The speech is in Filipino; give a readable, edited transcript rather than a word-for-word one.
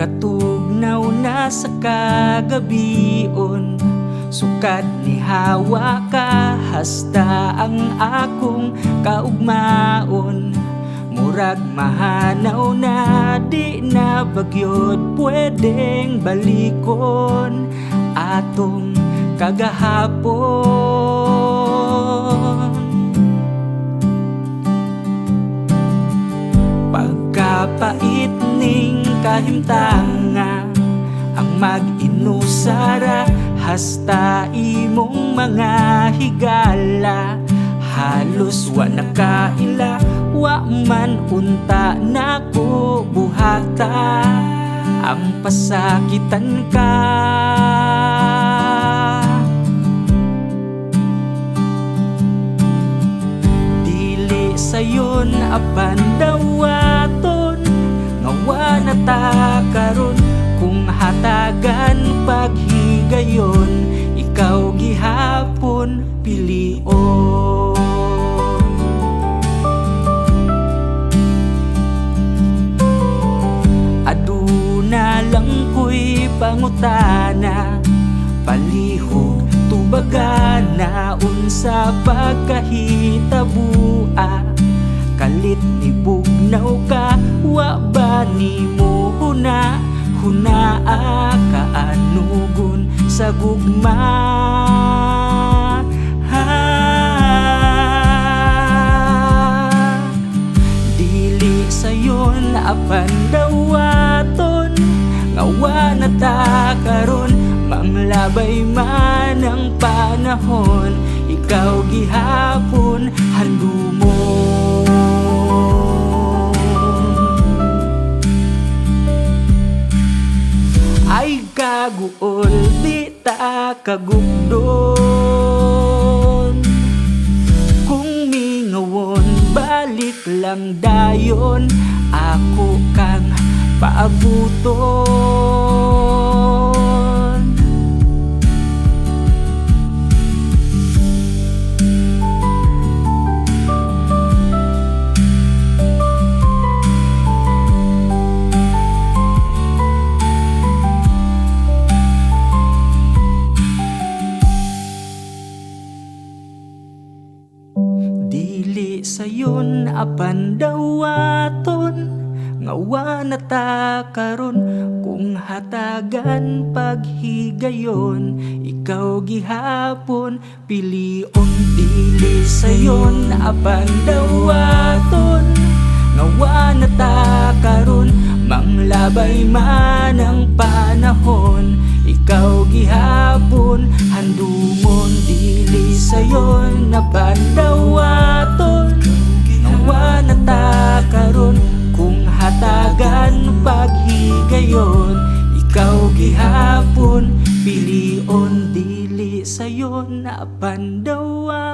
Katugnaw na sa kagabion, sukat ni hawa ka hasta ang akong kaugmaon. Murag mahanaw na di na bagyod pwedeng balikon atong kagahapon. Pagkapait ning kahimtanga ang mag-inusara hasta imong mga higala. Halos wa nakaila, wa man unta nako buhata ang pasakitan ka. Dili sayon apan dawaton, ngawa na ta karon kung hatagan paghigayon, ikaw gihapon pilion. Aduna lang ko'y pangutana, palihog tubagana unsa pagkahitabua. Kalit ni bugnaw ka, wa ba nimo huna hunaa kaanugon sa gugma. Dili sayon apan dawaton, ngawa na ta karon manglabay man ang panahon, ikaw gihapon handumon. Ay kaguol di ta kagugdon, kung mingawon balik lang dayon, ako kang paabuton. Dili sayon apan dawaton, ngawa na ta karon kung hatagan paghigayon, ikaw gihapon pilion. Dili sayon apan dawaton, ngawa na ta karon manglabay man ang panahon, ikaw gihapon handumon. Dili sayon apan dawaton, ngawa na ta karon kung hatagan paghigayon, ikaw gihapon pilion. Dili sayon apan dawaton.